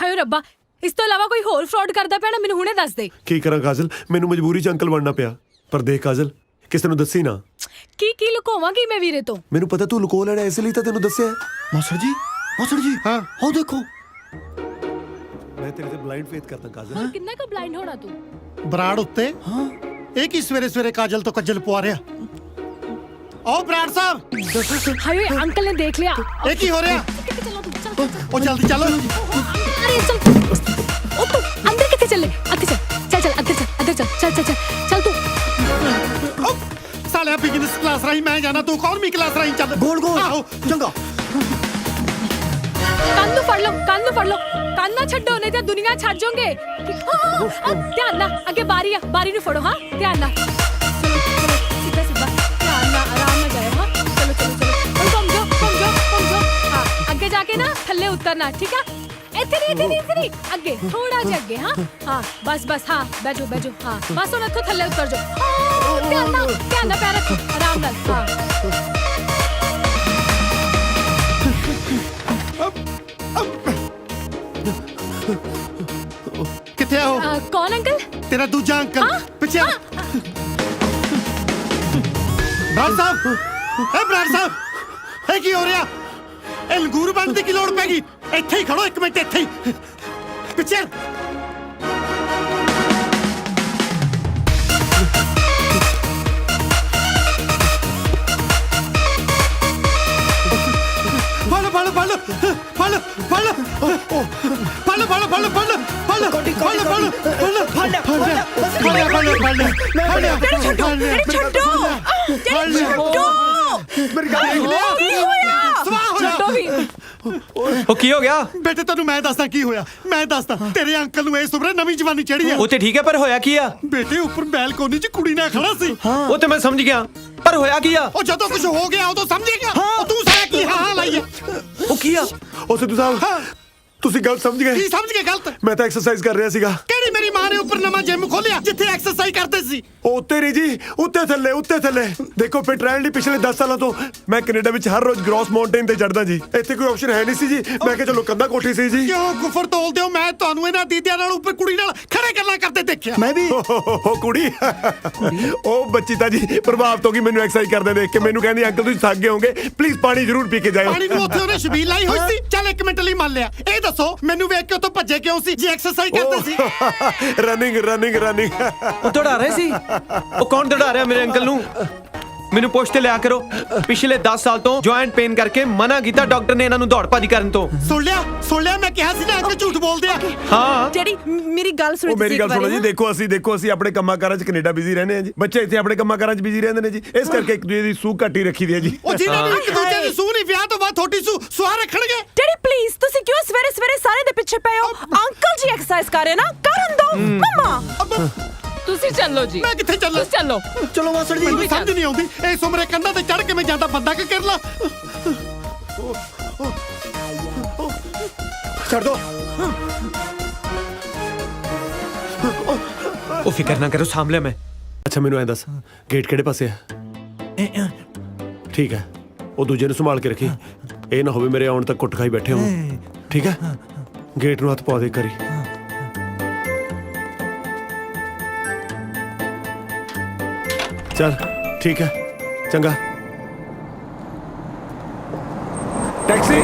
ਹਾਏ ਰੱਬਾ, ਇਸ ਤੋਂ ਇਲਾਵਾ ਕੋਈ ਹੋਰ ਫਰਾਡ ਕਰਦਾ ਪਿਆ ਨਾ, ਮੈਨੂੰ ਹੁਣੇ ਦੱਸ ਦੇ। ਕੀ ਕਰਾਂ ਕਾਜਲ, ਮੈਨੂੰ ਮਜਬੂਰੀ 'ਚ ਅੰਕਲ ਬਣਨਾ ਪਿਆ। ਪਰ ਦੇਖ ਕਾਜਲ, ਕਿਸੇ ਨੂੰ ਦੱਸੀ ਨਾ। ਕੀ ਲੁਕਾਵਾਂਗੀ ਮੈਂ ਵੀਰੇ ਤੋਂ? ਮੈਨੂੰ ਪਤਾ ਤੂੰ ਲੁਕੋ ਲੈਣਾ, ਇਸ ਲਈ ਤਾਂ ਤੈਨੂੰ ਦੱਸਿਆ। ਮਾਸੜ ਜੀ ਹਾਂ ਉਹ ਦੇਖੋ। ਮੈਂ ਤੇਰੇ ਤੇ ਬਲਾਈਂਡ ਫੇਥ ਕਰਦਾ ਕਾਜਲ। ਹੋਰ ਕਿੰਨਾ ਕੁ ਬਲਾਈਂਡ ਹੋਣਾ ਤੂੰ? ਬਰਾੜ ਉੱਤੇ ਇਹ ਕੀ ਸਵੇਰੇ ਸਵੇਰੇ ਕਾਜਲ ਤੋਂ ਕੱਜਲ ਪਵਾ ਰਿਹਾ? ਆਓ ਬਰਾੜ ਸਾਹਿਬ, ਹਾਏ ਅੰਕਲ ਨੇ ਦੇਖ ਲਿਆ। ਇਹ ਕੀ ਹੋ ਰਿਹਾ? ਚੱਲੋ ਤੂੰ, ਚੱਲ। ਉਹ ਜਲਦੀ ਚੱਲੋ। ਅਰੇ ਚੱਲ, ਉਹ ਤੂੰ ਅੰਦਰ ਕਿੱਥੇ ਚੱਲੇ? ਅੱਗੇ ਚੱਲ ਅੰਦਰ ਚੱਲ ਤੂੰ। ਸਾਲਿਆ ਬਿਜ਼ਨਸ ਕਲਾਸ ਰਾਹੀਂ ਮੈਂ ਜਾਣਾ, ਤੂੰ ਇਕਨੋਮੀ ਕਲਾਸ ਰਾਹੀਂ ਚੱਲ। ਗੋਲ ਆਹੋ ਚੰਗਾ। ਕੰਨ ਨੂੰ ਫੜ ਲਓ, ਕੰਨ ਨਾ ਛੱਡੋ, ਨਹੀਂ ਤਾਂ ਦੁਨੀਆ ਛੱਡ ਜਾਓਗੇ। ਧਿਆਨ ਨਾਲ, ਅੱਗੇ ਬਾਰੀ ਆ, ਬਾਰੀ ਨੂੰ ਫੜੋ। ਹਾਂ ਧਿਆਨ ਨਾਲ, ਸਿੱਧਾ ਧਿਆਨ ਨਾਲ, ਆਰਾਮ ਨਾਲ ਜਾਓ। ਹਾਂ ਚਲੋ ਘੁੰਮ ਜਾਓ। ਹਾਂ ਅੱਗੇ ਜਾ ਕੇ ਨਾ ਥੱਲੇ ਉਤਰਨਾ, ਠੀਕ ਆ? ਇੱਥੇ ਨਹੀਂ, ਅੱਗੇ ਥੋੜਾ ਜਿਹਾ ਅੱਗੇ। ਹਾਂ ਬਸ ਹਾਂ, ਬੈਜੋ। ਹਾਂ ਬਸ ਹੁਣ ਇੱਥੋਂ ਥੱਲੇ ਉਤਰ ਜਾਓ। ਧਿਆਨ ਨਾਲ ਪੈਰ ਰੱਖੋ, ਆਰਾਮ ਨਾਲ। ਹਾਂ ਕਿੱਥੇ ਆ ਉਹ? ਕੌਣ ਅੰਕਲ? ਤੇਰਾ ਦੂਜਾ ਅੰਕਲ ਪਿੱਛੇ ਆ। ਬਰਾੜ ਸਾਹਿਬ, ਇਹ ਕੀ ਹੋ ਰਿਹਾ? ਇਹ ਲੰਗੂਰ ਬਣਨ ਦੀ ਕੀ ਲੋੜ ਪੈ ਗਈ? ਇੱਥੇ ਹੀ ਖੜੋ, 1 ਮਿੰਟ ਇੱਥੇ ਹੀ। ਪਿੱਛੇ ਉਹ ਕੀ ਹੋ ਗਿਆ? ਬੇਟੇ ਤੈਨੂੰ ਮੈਂ ਦੱਸਦਾ ਕੀ ਹੋਇਆ। ਮੈਂ ਦੱਸਦਾ, ਤੇਰੇ ਅੰਕਲ ਨੂੰ ਇਸ ਉਮਰੇ ਨਵੀਂ ਜਵਾਨੀ ਚੜੀ ਆ। ਉਹ ਤੇ ਠੀਕ ਹੈ, ਪਰ ਹੋਇਆ ਕੀ ਆ? ਬੇਟੇ ਉੱਪਰ ਬੈਲਕੋਨੀ 'ਚ ਕੁੜੀ ਨਾਲ ਖੜਾ ਸੀ। ਉਹ ਤੇ ਮੈਂ ਸਮਝ ਗਿਆ, ਪਰ ਹੋਇਆ ਕੀ ਆ? ਉਹ ਜਦੋਂ ਕੁਝ ਹੋ ਗਿਆ ਉਦੋਂ ਸਮਝੇਗਾ। ਉਹ ਤੂੰ ਸਾਰਾ ਕੀ ਹਾਂ ਲਾਈਏ? ਉਹ ਕੀ ਆ? ਉਹ ਸਿੱਧੂ ਸਾਹਿਬ, ਤੁਸੀਂ ਗਲਤ ਸਮਝ ਗਏ। ਕੀ ਸਮਝ ਕੇ ਗਲਤ? ਮੈਂ ਤਾਂ ਐਕਸਰਸਾਈਜ਼ ਕਰ ਰਿਹਾ ਸੀਗਾ। ਕਿਹੜੀ ਮੇਰੀ ਮਾਂ ਨੇ ਉੱਪਰ ਨਵਾਂ ਜਿਮ ਖੋਲਿਆ ਜਿੱਥੇ ਐਕਸਰਸਾਈਜ਼ ਕਰਦੇ ਸੀ? ਉਹ ਉੱਤੇ ਨਹੀਂ ਜੀ, ਉੱਤੇ ਥੱਲੇ। ਦੇਖੋ ਫਿਟ ਰਹਿਣ ਲਈ ਪਿਛਲੇ 10 ਸਾਲਾਂ ਤੋਂ ਮੈਂ ਕੈਨੇਡਾ ਵਿੱਚ ਹਰ ਰੋਜ਼ ਗ੍ਰੌਸ ਮਾਊਂਟੇਨ ਤੇ ਚੜਦਾ ਜੀ। ਇੱਥੇ ਕੋਈ ਆਪਸ਼ਨ ਹੈ ਨਹੀਂ ਸੀ ਜੀ। ਮੈਂ ਕਿਹਾ ਚਲੋ ਕੰਧਾ ਕੋਠੀ ਸੀ ਜੀ। ਕਿਉਂ ਗੁਫਰ ਤੋਲਦੇ ਹੋ? ਮੈਂ ਤੁਹਾਨੂੰ ਇਹਨਾਂ ਦੀਦਿਆਂ ਨਾਲ ਉੱਪਰ ਕੁੜੀ ਨਾਲ ਖੜੇ ਗੱਲਾਂ ਕਰਦੇ ਦੇਖਿਆ। ਮੈਂ ਵੀ ਉਹ ਕੁੜੀ, ਉਹ ਬੱਚੀ ਤਾਂ ਜੀ ਪ੍ਰਭਾਵ ਤੋਂ ਕੀ ਮੈਨੂੰ ਐਕਸਰਸਾਈਜ਼ ਕਰਦੇ ਦੇਖ ਕੇ ਮੈਨੂੰ ਕਹਿੰਦੀ ਅੰਕਲ ਤੁਸੀਂ ਥੱਕ ਗਏ ਹੋਗੇ, ਪਲੀਜ਼ ਪਾਣੀ ਜ਼ਰੂਰ ਪੀ ਕੇ ਜਾਇਓ। ਪਾਣੀ ਨੂੰ ਉੱਥੇ ਉਹਨੇ ਛਬੀਲ ਲਾਈ ਹੋਈ ਸੀ। ਚੱਲ 1 ਮਿੰਟ ਲਈ ਮੰਨ ਲਿਆ। ਇਹ ਦੱਸੋ ਮੈਨੂੰ ਵੇਖ ਕੇ ਉੱਥੋਂ ਭੱਜੇ ਕਿਉਂ ਸੀ ਜੇ ਐਕਸਰਸਾਈਜ਼ ਕਰਦੇ ਸੀ? ਰਨਿੰਗ ਉਹ ਦੌੜਾ ਰਹੇ ਸੀ। ਉਹ ਕੌਣ ਦੌੜਾ ਰਿਹਾ ਮੇਰੇ ਅੰਕਲ ਨੂੰ? ਮੈਨੂੰ ਪੁੱਛ ਤੇ ਲਿਆ ਕਰੋ। ਪਿਛਲੇ 10 ਸਾਲ ਤੋਂ ਜੁਆਇੰਟ ਪੇਨ ਕਰਕੇ ਮਨਾ ਕੀਤਾ ਡਾਕਟਰ ਨੇ ਇਹਨਾਂ ਨੂੰ ਦੌੜ ਭੱਜ ਕਰਨ ਤੋਂ। ਸੁਣ ਲਿਆ ਮੈਂ ਕਿਹਾ ਸੀ ਨਾ ਅੰਕਲ ਝੂਠ ਬੋਲਦੇ ਆ। ਹਾਂ ਜਿਹੜੀ ਮੇਰੀ ਗੱਲ ਸੁਣੋ। ਉਹ ਮੇਰੀ ਗੱਲ ਸੁਣੋ ਜੀ। ਦੇਖੋ ਅਸੀਂ ਆਪਣੇ ਕੰਮਾਂ ਕਾਰਾਂ 'ਚ ਕੈਨੇਡਾ ਬਿਜ਼ੀ ਰਹਿੰਦੇ ਆ ਜੀ। ਬੱਚੇ ਇੱਥੇ ਆਪਣੇ ਕੰਮਾਂ ਕਾਰਾਂ 'ਚ ਬਿਜ਼ੀ ਰਹਿੰਦੇ ਨੇ ਜੀ। ਇਸ ਕਰਕੇ ਇੱਕ ਦੂਜੇ ਦੀ ਸੂਹ ਘੱਟ ਹੀ ਰੱਖੀ ਦੀ ਹੈ ਜੀ। ਉਹ ਜਿਨ੍ਹਾਂ ਨੇ ਇੱਕ ਦੂਜੇ ਦੀ ਸੂਹ ਨਹੀਂ, ਵਿਆਹ ਤੋਂ ਬਾਅਦ ਤੁਹਾਡੀ ਸੁਆਹ ਰੱਖਣਗੇ। ਡੈਡੀ ਪਲੀਜ਼, ਤੁਸੀਂ ਕਿਉਂ ਸਵੇਰੇ ਸਾਰੇ ਦੇ ਪਿੱਛੇ ਪਏ ਹੋ? ਅੰਕਲ ਜੀ ਐਕਸਰਸਾਈਜ਼ ਕਰ ਰਹੇ ਨਾ, ਕਰਨ ਦੋ। ਮਮਾ ਤੁਸੀਂ ਚੱਲੋ ਜੀ। ਮੈਂ ਕਿੱਥੇ ਚੱਲਾਂ? ਚਲੋ ਮਾਸੜ ਜੀ। ਮੈਨੂੰ ਸਮਝ ਨਹੀਂ ਆਉਂਦੀ ਇਸ ਉਮਰੇ ਕੰਧਾਂ ਤੇ ਚੜ ਕੇ ਮੈਂ ਜਾਂਦਾ ਬੰਦਾ ਕਿ ਕਰ ਲਾ। ਛੱਡ ਦੋ। ਉਹ ਫਿਕਰ ਨਾ ਕਰੋ, ਸਾਂਭ ਲਿਆ ਮੈਂ। ਅੱਛਾ ਮੈਨੂੰ ਐਂ ਦੱਸ, ਗੇਟ ਕਿਹੜੇ ਪਾਸੇ ਆ? ਠੀਕ ਹੈ, ਉਹ ਦੂਜੇ ਨੂੰ ਸੰਭਾਲ ਕੇ ਰੱਖੀ। ਇਹ ਨਾ ਹੋਵੇ ਮੇਰੇ ਆਉਣ ਤੱਕ ਕੁੱਟ ਖਾਈ ਬੈਠੇ ਹੋ। ਠੀਕ ਹੈ, ਗੇਟ ਨੂੰ ਹੱਥ ਪਾ ਦੇ ਕਰੀ। ਚੱਲ ਠੀਕ ਹੈ, ਚੰਗਾ। ਟੈਕਸੀ।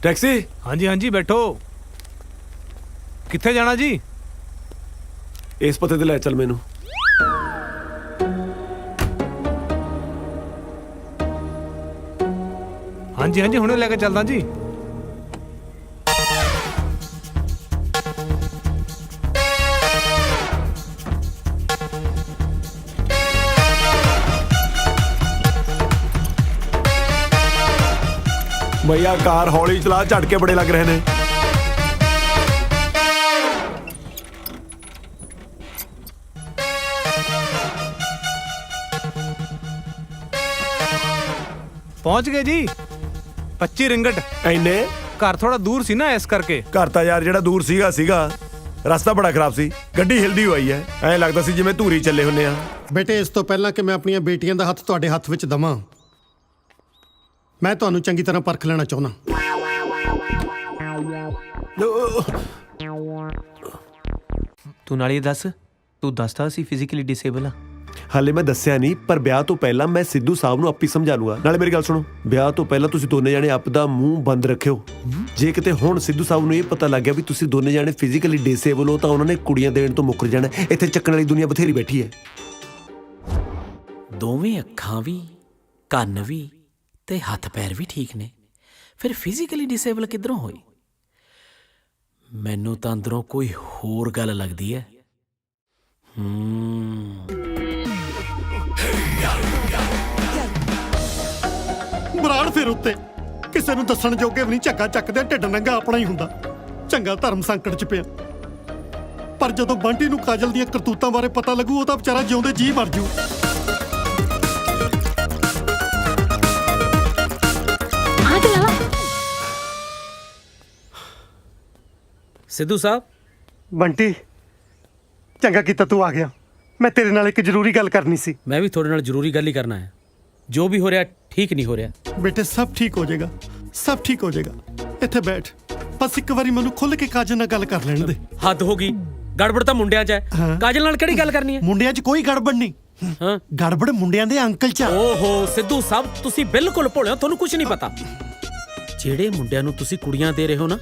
ਟੈਕਸੀ। ਹਾਂਜੀ ਬੈਠੋ। ਕਿੱਥੇ ਜਾਣਾ ਜੀ? ਇਸ ਪਤੇ ਤੇ ਲੈ ਚੱਲ ਮੈਨੂੰ। ਹਾਂਜੀ ਹੁਣੇ ਲੈ ਕੇ ਚੱਲਦਾ ਜੀ। ਭਈਆ ਕਾਰ ਹੌਲੀ ਚਲਾ, ਝਟਕੇ ਬੜੇ ਲੱਗ ਰਹੇ ਨੇ। ਪਹੁੰਚ ਗਏ ਜੀ। 25 ਰਿੰਗਟ। ਐਨੇ ਘਰ ਥੋੜਾ ਦੂਰ ਸੀ ਨਾ, ਇਸ ਕਰਕੇ। ਘਰ ਤਾਂ ਯਾਰ ਜਿਹੜਾ ਦੂਰ ਸੀਗਾ ਰਸਤਾ ਬੜਾ ਖਰਾਬ ਸੀ, ਗੱਡੀ ਹਿਲਦੀ ਹੋਈ ਹੈ, ਐਂ ਲੱਗਦਾ ਸੀ ਜਿਵੇਂ ਧੂਰੀ ਚੱਲੇ ਹੁੰਨੇ ਆ। ਬੇਟੇ ਇਸ ਤੋਂ ਪਹਿਲਾਂ ਕਿ ਮੈਂ ਆਪਣੀਆਂ ਬੇਟੀਆਂ ਦਾ ਹੱਥ ਤੁਹਾਡੇ ਹੱਥ ਵਿੱਚ ਦਵਾਂ, ਮੈਂ ਤੁਹਾਨੂੰ ਚੰਗੀ ਤਰ੍ਹਾਂ ਪਰਖ ਲੈਣਾ ਚਾਹੁੰਦਾ। ਤੂੰ ਨਾਲੇ ਇਹ ਦੱਸ, ਤੂੰ ਦੱਸਦਾ ਸੀ ਫਿਜ਼ੀਕਲੀ ਡਿਸੇਬਲ ਆ? ਹਾਲੇ ਮੈਂ ਦੱਸਿਆ ਨਹੀਂ, ਪਰ ਵਿਆਹ ਤੋਂ ਪਹਿਲਾਂ ਮੈਂ ਸਿੱਧੂ ਸਾਹਿਬ ਨੂੰ ਆਪੀ ਸਮਝਾ ਲੂੰਗਾ। ਨਾਲੇ ਮੇਰੀ ਗੱਲ ਸੁਣੋ, ਵਿਆਹ ਤੋਂ ਪਹਿਲਾਂ ਤੁਸੀਂ ਦੋਨੇ ਜਾਣੇ ਆਪ ਦਾ ਮੂੰਹ ਬੰਦ ਰੱਖਿਓ। ਜੇ ਕਿਤੇ ਹੁਣ ਸਿੱਧੂ ਸਾਹਿਬ ਨੂੰ ਇਹ ਪਤਾ ਲੱਗ ਗਿਆ ਵੀ ਤੁਸੀਂ ਦੋਨੇ ਜਾਣੇ ਫਿਜ਼ੀਕਲੀ ਡਿਸੇਬਲ ਹੋ, ਤਾਂ ਉਹਨਾਂ ਨੇ ਕੁੜੀਆਂ ਦੇਣ ਤੋਂ ਮੁੱਕਰ ਜਾਣਾ। ਇੱਥੇ ਚੱਕਣ ਵਾਲੀ ਦੁਨੀਆ ਬਥੇਰੀ ਬੈਠੀ ਹੈ। ਦੋਵੇਂ ਅੱਖਾਂ ਵੀ, ਕੰਨ ਵੀ ਤੇ ਹੱਥ ਪੈਰ ਵੀ ਠੀਕ ਨੇ, ਫਿਰ ਫਿਜ਼ੀਕਲੀ ਡਿਸੇਬਲ ਕਿੱਧਰੋਂ ਹੋਈ? ਮੈਨੂੰ ਤਾਂ ਅੰਦਰੋਂ ਕੋਈ ਹੋਰ ਗੱਲ ਲੱਗਦੀ ਹੈ। ਬਰਾੜ ਫਿਰ ਉੱਤੇ ਕਿਸੇ ਨੂੰ ਦੱਸਣ ਜੋਗੇ ਵੀ ਨਹੀਂ, ਝੱਗਾ ਚੱਕਦੇ ਢਿੱਡ ਨੰਗਾ ਆਪਣਾ ਹੀ ਹੁੰਦਾ। ਚੰਗਾ ਧਰਮ ਸੰਕਟ 'ਚ ਪਿਆ, ਪਰ ਜਦੋਂ ਬੰਟੀ ਨੂੰ ਕਾਜਲ ਦੀਆਂ ਕਰਤੂਤਾਂ ਬਾਰੇ ਪਤਾ ਲੱਗੂ, ਉਹ ਤਾਂ ਵਿਚਾਰਾ ਜਿਉਂਦੇ ਜੀ ਮਰ ਜੂ। ਸਿੱਧੂ ਸਾਹਿਬ, ਬੰਟੀ ਚੰਗਾ ਕੀਤਾ ਤੂੰ ਆ ਗਿਆ। ਮੈਂ ਤੇਰੇ ਨਾਲ ਇੱਕ ਜ਼ਰੂਰੀ ਗੱਲ ਕਰਨੀ ਸੀ। ਮੈਂ ਵੀ ਤੁਹਾਡੇ ਨਾਲ ਜ਼ਰੂਰੀ ਗੱਲ ਹੀ ਕਰਨਾ ਹੈ। ਜੋ ਵੀ ਹੋ ਰਿਹਾ ਠੀਕ ਨਹੀਂ ਹੋ ਰਿਹਾ। ਬੇਟੇ ਸਭ ਠੀਕ ਹੋ ਜਾਏਗਾ, ਸਭ ਠੀਕ ਹੋ ਜਾਏਗਾ। ਇੱਥੇ ਬੈਠ, ਬਸ ਇੱਕ ਵਾਰੀ ਮੈਨੂੰ ਖੁੱਲ ਕੇ ਕਾਜਲ ਨਾਲ ਗੱਲ ਕਰ ਲੈਣ ਦੇ। ਹੱਦ ਹੋ ਗਈ, ਗੜਬੜ ਤਾਂ ਮੁੰਡਿਆਂ 'ਚ ਹੈ। ਕਾਜਲ ਨਾਲ ਕਿਹੜੀ ਗੱਲ ਕਰਨੀ ਹੈ? ਮੁੰਡਿਆਂ 'ਚ ਕੋਈ ਗੜਬੜ ਨਹੀਂ, ਹਾਂ, ਗੜਬੜ ਮੁੰਡਿਆਂ ਦੇ ਅੰਕਲ 'ਚ ਆ। ਓਹੋ ਸਿੱਧੂ ਸਾਹਿਬ, ਤੁਸੀਂ ਬਿਲਕੁਲ ਭੋਲੇ ਹੋ, ਤੁਹਾਨੂੰ ਕੁਝ ਨਹੀਂ ਪਤਾ। ਜਿਹੜੇ ਮੁੰਡਿਆਂ ਨੂੰ ਤੁਸੀਂ ਕੁੜੀਆਂ ਦੇ ਰਹੇ ਹੋ ਨਾ,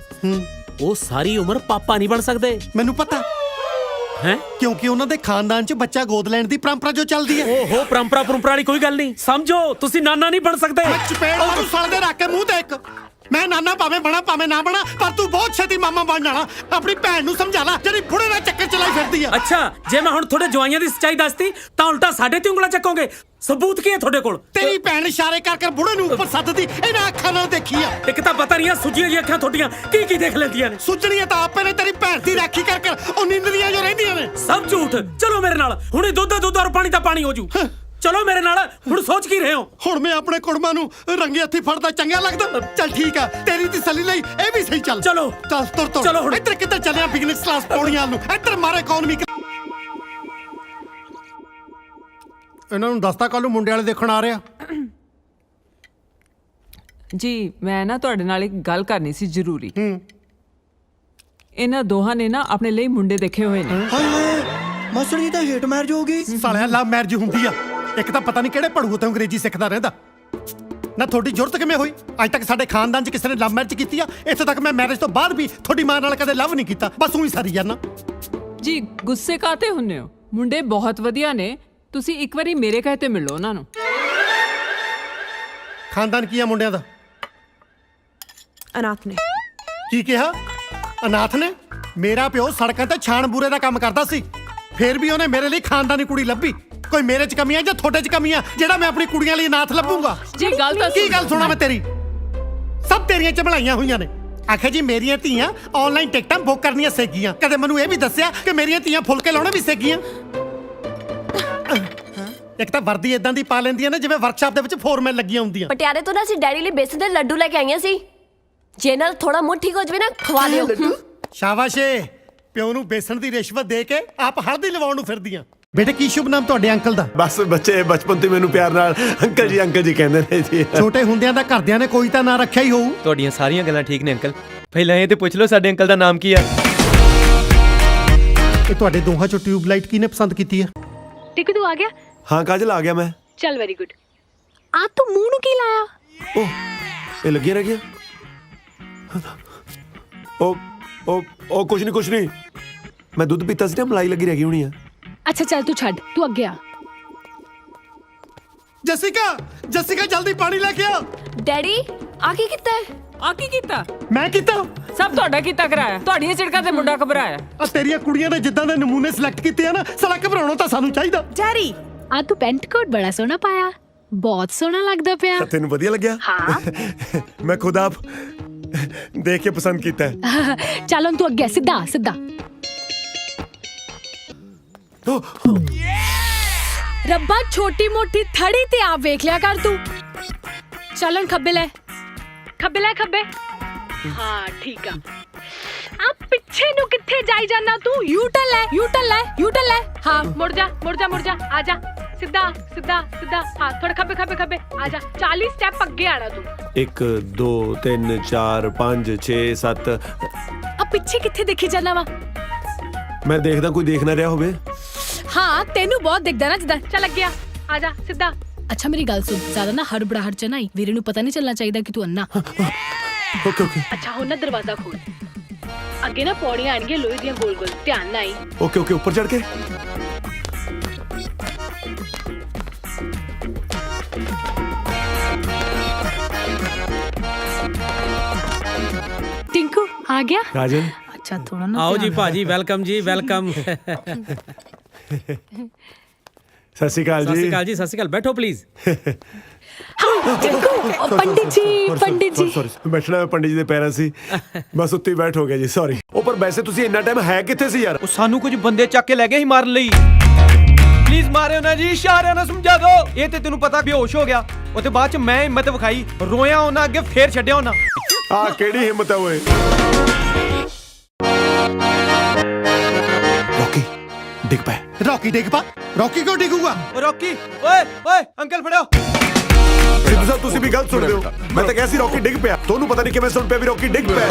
ਉਹ ਸਾਰੀ ਉਮਰ ਪਾਪਾ ਨਹੀਂ ਬਣ ਸਕਦੇ। ਮੈਨੂੰ ਪਤਾ ਹੈ, ਕਿਉਂਕਿ ਉਹਨਾਂ ਦੇ ਖਾਨਦਾਨ 'ਚ ਬੱਚਾ ਗੋਦ ਲੈਣ ਦੀ ਪਰੰਪਰਾ ਜੋ ਚੱਲਦੀ ਹੈ। ਓਹੋ ਪਰੰਪਰਾ ਵਾਲੀ ਕੋਈ ਗੱਲ ਨਹੀਂ, ਸਮਝੋ ਤੁਸੀਂ ਨਾਨਾ ਨਹੀਂ ਬਣ ਸਕਦੇ। ਮੈਂ ਚਪੇੜ ਮਾਰੂ ਸਾਲ ਦੇ ਰੱਖ ਕੇ ਮੂੰਹ ਤੇ ਇੱਕ। ਮੈਂ ਨਾਨਾ ਭਾਵੇਂ ਬਣਾ ਭਾਵੇਂ ਨਾ ਬਣਾ, ਪਰ ਤੂੰ ਬਹੁਤ ਛੇਤੀ ਮਾਮਾ ਬਣ ਜਾਣਾ। ਆਪਣੀ ਭੈਣ ਨੂੰ ਸਮਝਾ ਲੈ, ਜਿਹੜੀ ਬੁੜੇ ਦਾ ਚੱਕਰ ਚਲਾਈ ਫਿਰਦੀ ਆ। ਅੱਛਾ, ਜੇ ਮੈਂ ਹੁਣ ਤੁਹਾਡੇ ਜਵਾਈਆਂ ਦੀ ਸੱਚਾਈ ਦੱਸਤੀ ਤਾਂ ਉਲਟਾ ਸਾਡੇ ਤੇ ਉਂਗਲਾਂ ਚੱਕੋਗੇ। ਸਬੂਤ ਕੀ ਹੈ ਤੁਹਾਡੇ ਕੋਲ? ਤੇਰੀ ਭੈਣ ਇਸ਼ਾਰੇ ਕਰ ਬੁੜੇ ਨੂੰ ਉੱਪਰ ਸੱਦਦੀ, ਇਹਨਾਂ ਅੱਖਾਂ ਨਾਲ ਦੇਖੀ ਆ। ਇੱਕ ਤਾਂ ਪਤਾ ਨਹੀਂ ਆ ਸੁੱਜੀਆਂ ਜੀ ਅੱਖਾਂ ਤੁਹਾਡੀਆਂ ਕੀ ਦੇਖ ਲੈਂਦੀਆਂ ਨੇ। ਸੁੱਜਣੀਆਂ ਤਾਂ ਆਪੇ ਨੇ, ਤੇਰੀ ਭੈਣ ਦੀ ਰਾਖੀ ਕਰ ਉਹ ਨਿੰਦਦੀਆਂ ਜੋ ਰਹਿੰਦੀਆਂ ਨੇ। ਸਭ ਝੂਠ। ਚਲੋ ਮੇਰੇ ਨਾਲ, ਹੁਣੇ ਦੁੱਧ ਔਰ ਪਾਣੀ ਤਾਂ ਪਾਣੀ ਹੋ ਜੂ। ਚਲੋ ਮੇਰੇ ਨਾਲ, ਹੁਣ ਸੋਚ ਕੀ ਰਹੇ ਹੋ? ਹੁਣ ਮੈਂ ਆਪਣੇ ਕੁੜਮਾਂ ਨੂੰ ਰੰਗੇ ਹੱਥੀ ਫੜਦਾ ਚੰਗਾ ਲੱਗਦਾ? ਚੱਲ ਠੀਕ ਆ, ਤੇਰੀ ਤਸੱਲੀ ਲਈ ਇਹ ਵੀ ਸਹੀ। ਚੱਲ ਚਲੋ ਚੱਲ ਤੁਰ ਚਲੋ ਹੁਣ। ਇੱਧਰ ਕਿੱਧਰ ਚੱਲਿਆ? ਬਿਜ਼ਨਸ ਕਲਾਸ ਪੌੜੀਆਂ ਨੂੰ ਇੱਧਰ ਮਾਰੇ ਇਕਨੋਮੀ। ਇਹਨਾਂ ਨੂੰ ਦੱਸਤਾ ਕੱਲ ਨੂੰ ਮੁੰਡੇ ਵਾਲੇ ਦੇਖਣ ਆ ਰਿਹਾ। ਜੀ ਮੈਂ ਨਾ ਤੁਹਾਡੇ ਨਾਲ ਇੱਕ ਗੱਲ ਕਰਨੀ ਸੀ ਜ਼ਰੂਰੀ। ਇਹਨਾਂ ਦੋਹਾਂ ਨੇ ਨਾ ਆਪਣੇ ਲਈ ਮੁੰਡੇ ਦੇਖੇ ਹੋਏ ਨੇ। ਹਾਏ ਹਾਏ ਮਾਸੜ ਜੀ ਤਾਂ ਹੇਟ ਮੈਰਿਜ ਹੋ ਗਈ। ਸਾਲਿਆ ਲਵ ਮੈਰਿਜ ਹੁੰਦੀ ਆ। ਇੱਕ ਤਾਂ ਪਤਾ ਨਹੀਂ ਕਿਹੜੇ ਪੜੂਏ ਤੋਂ ਅੰਗਰੇਜ਼ੀ ਸਿੱਖਦਾ ਰਹਿੰਦਾ ਨਾ। ਤੁਹਾਡੀ ਜ਼ਰੂਰਤ ਕਿਵੇਂ ਹੋਈ? ਅੱਜ ਤੱਕ ਸਾਡੇ ਖਾਨਦਾਨ 'ਚ ਕਿਸੇ ਨੇ ਲਵ ਮੈਰਿਜ ਕੀਤੀ ਆ? ਇੱਥੇ ਤੱਕ ਮੈਂ ਮੈਰਿਜ ਤੋਂ ਬਾਅਦ ਵੀ ਤੁਹਾਡੀ ਮਾਂ ਨਾਲ ਕਦੇ ਲਵ ਨਹੀਂ ਕੀਤਾ, ਬਸ ਉਹੀ ਸਾਰੀ ਜਾਨਾ। ਜੀ ਗੁੱਸੇ ਕਾਤੇ ਹੁੰਨੇ ਹੋ? ਮੁੰਡੇ ਬਹੁਤ ਵਧੀਆ ਨੇ, ਤੁਸੀਂ ਇੱਕ ਵਾਰੀ ਮੇਰੇ ਕਹੇ ਤੇ ਮਿਲੋ ਉਹਨਾਂ ਨੂੰ। ਖਾਨਦਾਨ ਕੀ ਆ ਮੁੰਡਿਆਂ ਦਾ? ਅਨਾਥ ਨੇ। ਕੀ ਕਿਹਾ? ਅਨਾਥ ਨੇ? ਮੇਰਾ ਪਿਓ ਸੜਕਾਂ ਤੇ ਛਾਣ ਬੂਰੇ ਦਾ ਕੰਮ ਕਰਦਾ ਸੀ, ਫੇਰ ਵੀ ਉਹਨੇ ਮੇਰੇ ਲਈ ਖਾਨਦਾਨੀ ਕੁੜੀ ਲੱਭੀ। ਕੋਈ ਮੇਰੇ 'ਚ ਕਮੀਆਂ ਜਾਂ ਤੁਹਾਡੇ 'ਚ ਕਮੀਆਂ ਜਿਹੜਾ ਮੈਂ ਆਪਣੀ ਕੁੜੀਆਂ ਲਈ ਅਨਾਥ ਲੱਭੂੰਗਾ? ਜੀ ਗੱਲ ਤਾਂ ਕੀ ਗੱਲ ਸੁਣਾ ਮੈਂ ਤੇਰੀ? ਸਭ ਤੇਰੀਆਂ ਚਬਲਾਈਆਂ ਹੋਈਆਂ ਨੇ। ਆਖਿਆ ਜੀ ਮੇਰੀਆਂ ਧੀਆਂ ਆਨਲਾਈਨ ਟਿਕਟਾਂ ਬੁੱਕ ਕਰਨੀਆਂ ਸਿੱਖ ਗਈਆਂ। ਕਦੇ ਮੈਨੂੰ ਇਹ ਵੀ ਦੱਸਿਆ ਕਿ ਮੇਰੀਆਂ ਧੀਆਂ ਫੁਲਕੇ ਲਾਉਣੇ ਵੀ ਸਿੱਖ ਗਈਆਂ। ਇੱਕ ਤਾਂ ਵਰਦੀ ਇਦਾਂ ਦੀ ਪਾ ਲੈਂਦੀਆਂ ਨੇ ਜਿਵੇਂ ਵਰਕਸ਼ਾਪ ਦੇ ਵਿੱਚ ਫੋਰਮੈਨ ਲੱਗੀਆਂ ਹੁੰਦੀਆਂ। ਪਟਿਆਲੇ ਤੋਂ ਨਾ ਅਸੀਂ ਡੈਡੀ ਲਈ ਬੇਸਨ ਦੇ ਲੱਡੂ ਲੈ ਕੇ ਆਈਆਂ ਸੀ। ਜੇ ਨਾਲ ਥੋੜਾ ਮੂੰਹ ਠੀਕ ਹੋ ਜਵੇ ਨਾ, ਖਵਾ ਲਿਓ। ਸ਼ਾਬਾਸ਼ ਏ, ਪਿਓ ਨੂੰ ਬੇਸਣ ਦੀ ਰਿਸ਼ਵਤ ਦੇ ਕੇ ਆਪ ਹਲਦੀ ਲਵਾਉਣ ਨੂੰ ਫਿਰਦੀਆਂ। ਬੇਟੇ ਕੀ ਸ਼ੁਭ ਨਾਮ ਤੁਹਾਡੇ ਅੰਕਲ ਦਾ? ਬਸ ਬੱਚੇ ਬਚਪਨ ਤੋਂ ਮੈਨੂੰ ਪਿਆਰ ਨਾਲ ਅੰਕਲ ਜੀ ਕਹਿੰਦੇ ਨੇ ਜੀ। ਛੋਟੇ ਹੁੰਦਿਆਂ ਦਾ ਘਰਦਿਆਂ ਨੇ ਕੋਈ ਤਾਂ ਨਾਂ ਰੱਖਿਆ ਹੀ ਹੋਊ। ਤੁਹਾਡੀਆਂ ਸਾਰੀਆਂ ਗੱਲਾਂ ਠੀਕ ਨੇ ਅੰਕਲ, ਪਹਿਲਾਂ ਇਹ ਤੇ ਪੁੱਛ ਲਓ ਸਾਡੇ ਅੰਕਲ ਦਾ ਨਾਮ ਕੀ ਆ। ਇਹ ਤੁਹਾਡੇ ਦੋਹਾਂ ਚੋਂ ਟਿਊਬਲਾਈਟ ਕਿਹਨੇ ਪਸੰਦ ਕੀਤੀ ਆ? ਟਿਕੂ ਤੂੰ ਆ ਗਿਆ? ਹਾਂ ਕਾਜਲ ਆ ਗਿਆ ਮੈਂ। ਚੱਲ ਵੈਰੀ ਗੁੱਡ। ਆ ਤੂੰ ਮੂੰਹ ਨੂੰ ਕੀ ਲਾਇਆ? ਉਹ ਇਹ ਲੱਗਿਆ ਰਹਿ ਗਿਆ। ਉਹ ਕੁਛ ਨਹੀਂ। ਮੈਂ ਦੁੱਧ ਪੀਤਾ ਸੀ ਨਾ, ਮਲਾਈ ਲੱਗੀ ਰਹਿ ਗਈ ਹੋਣੀ ਆ। ਅੱਛਾ ਚੱਲ ਤੂੰ ਛੱਡ, ਤੂੰ ਅੱਗੇ ਆ। ਜਸਿਕਾ ਜਲਦੀ ਪਾਣੀ ਲੈ ਕੇ ਆ। ਡੈਡੀ ਆ ਕੀ ਕੀਤਾ ਹੈ? ਆ ਕੀ ਕੀਤਾ? ਮੈਂ ਕੀਤਾ? ਸਭ ਤੁਹਾਡਾ ਕੀਤਾ ਕਰਾਇਆ। ਤੁਹਾਡੀਆਂ ਝਿੜਕਾਂ ਤੇ ਮੁੰਡਾ ਘਬਰਾਇਆ। ਆ ਤੇਰੀਆਂ ਕੁੜੀਆਂ ਨੇ ਜਿੱਦਾਂ ਦੇ ਨਮੂਨੇ ਸਿਲੈਕਟ ਕੀਤੇ ਆ ਨਾ, ਸਾਲਾ ਘਬਰਾਉਣਾ ਤਾਂ ਸਾਨੂੰ ਚਾਹੀਦਾ। ਡੈਡੀ ਆ ਤੂੰ ਪੈਂਟ ਕੋਟ ਬੜਾ ਸੋਹਣਾ ਪਾਇਆ, ਬਹੁਤ ਸੋਹਣਾ ਲੱਗਦਾ ਪਿਆ। ਤੈਨੂੰ ਵਧੀਆ ਲੱਗਿਆ? ਹਾਂ। ਮੈਂ ਖੁਦ ਆਪ ਦੇਖ ਕੇ ਪਸੰਦ ਕੀਤਾ ਹੈ। ਚੱਲ ਹੁਣ ਤੂੰ ਅੱਗੇ ਸਿੱਧਾ। ਰੱਬਾ ਛੋਟੀ ਮੋਟੀ ਥੜੀ ਤੇ ਆਪ ਵੇਖ ਲਿਆ ਕਰ ਤੂੰ। ਚੱਲ ਹੁਣ ਖੱਬੇ ਲੈ। ਹਾਂ ਠੀਕ ਆ। ਆ ਪਿੱਛੇ ਨੂੰ ਕਿੱਥੇ ਜਾਈ ਜਾਣਾ ਤੂੰ? ਯੂ ਟਰਨ ਲੈ, ਯੂ ਟਰਨ ਲੈ, ਯੂ ਟਰਨ ਲੈ। ਹਾਂ ਮੁੜ ਜਾ, ਮੁੜ ਜਾ, ਮੁੜ ਜਾ। ਆ ਜਾ ਸਿੱਧਾ ਸਿੱਧਾ ਸਿੱਧਾ। ਹਾਂ ਥੋੜਾ ਖੱਬੇ ਖੱਬੇ ਖੱਬੇ। ਆ ਜਾ 40 ਸਟੈਪ ਅੱਗੇ ਆਣਾ ਤੂੰ। 1 2 3 4 5 6 7। ਆ ਪਿੱਛੇ ਕਿੱਥੇ ਦੇਖੀ ਜਾਣਾ ਵਾ? ਮੈਂ ਦੇਖਦਾ ਕੋਈ ਦੇਖ ਨਾ ਰਿਹਾ ਹੋਵੇ। ਹਾਂ ਤੈਨੂੰ ਬਹੁਤ ਦਿਖਦਾ ਨਾ ਜਿੱਦਾਂ। ਚੱਲ ਅੱਗੇ ਆ ਜਾ ਸਿੱਧਾ। ਅੱਛਾ ਮੇਰੀ ਗੱਲ ਸੁਣ, ਜ਼ਿਆਦਾ ਨਾ ਹੜਬੜਾਹਟ ਚ ਨਾ ਵੀਰੇ ਨੂੰ ਪਤਾ ਨਹੀਂ ਚੱਲਣਾ ਚਾਹੀਦਾ ਕਿ ਤੂੰ ਅੰਨਾ। ਓਕੇ ਓਕੇ ਅੱਛਾ ਹੁਣ ਨਾ ਦਰਵਾਜ਼ਾ ਖੋਲ। ਅੱਗੇ ਨਾ ਪੌੜੀਆਂ ਆਣਗੀਆਂ ਲੋਹੇ ਦੀਆਂ ਗੋਲ ਗੋਲ, ਧਿਆਨ ਨਾਲ ਆਈ। ਓਕੇ ਓਕੇ ਉੱਪਰ ਚੜ ਕੇ। टिंकू आ गया? राजन अच्छा थोड़ा ना आओ जी भाजी, वेलकम जी, वेलकम। सत श्री अकाल सत श्री जी। अकाल जी, सत श्री अकाल। बैठो प्लीज। टिंकू पंडित जी, पंडित जी। ਸੌਰੀ ਬੈਠਣਾ ਮੈਂ ਪੰਡਿਤ ਜੀ ਦੇ ਪੈਰਾਂ ਸੀ, ਬਸ ਉੱਤੇ ਹੀ ਬੈਠ ਹੋ ਗਿਆ ਜੀ, ਸੌਰੀ। ਉਹ ਪਰ ਵੈਸੇ ਤੁਸੀਂ ਇੰਨਾ ਟਾਈਮ ਹੈ ਕਿੱਥੇ ਸੀ ਯਾਰ? ਉਹ ਸਾਨੂੰ ਕੁਝ ਬੰਦੇ ਚੱਕ ਕੇ ਲੈ ਗਏ ਸੀ ਮਾਰਨ ਲਈ। ਪਲੀਜ਼ ਮਾਰਿਓ ਨਾ ਜੀ, ਇਸ਼ਾਰਿਆਂ ਨਾਲ ਸਮਝਾ ਦਿਓ। ਇਹ ਤੇ ਤੈਨੂੰ ਪਤਾ ਬੇਹੋਸ਼ ਹੋ ਗਿਆ। ਉਹ ਤੇ ਬਾਅਦ ਚ ਮੈਂ ਹਿੰਮਤ ਵਿਖਾਈ, ਰੋਇਆ ਉਹਨਾਂ ਅੱਗੇ, ਫੇਰ ਛੱਡਿਆ ਉਹਨਾਂ। ਆ ਕਿਹੜੀ ਹਿੰਮਤ ਹੈ ਓਏ? ਰੌਕੀ ਡਿੱਗ ਪੈ। ਰੌਕੀ ਡਿੱਗ ਪਾ। ਰੌਕੀ ਕਿਉਂ ਡਿੱਗੂਗਾ? ਓ ਰੌਕੀ, ਓਏ ਓਏ ਅੰਕਲ ਫੜਿਓ। ਸਿੱਧੂ ਸਾਹਿਬ ਤੁਸੀਂ ਵੀ ਗਲਤ ਸੁਣਦੇ ਹੋ। ਮੈਂ ਤਾਂ ਕਿਹਾ ਸੀ ਰੌਕੀ ਡਿੱਗ ਪਿਆ, ਤੁਹਾਨੂੰ ਪਤਾ ਨਹੀਂ ਕਿਵੇਂ ਸੁਣ ਪਿਆ ਵੀ ਰੌਕੀ ਡਿੱਗ ਪਿਆ।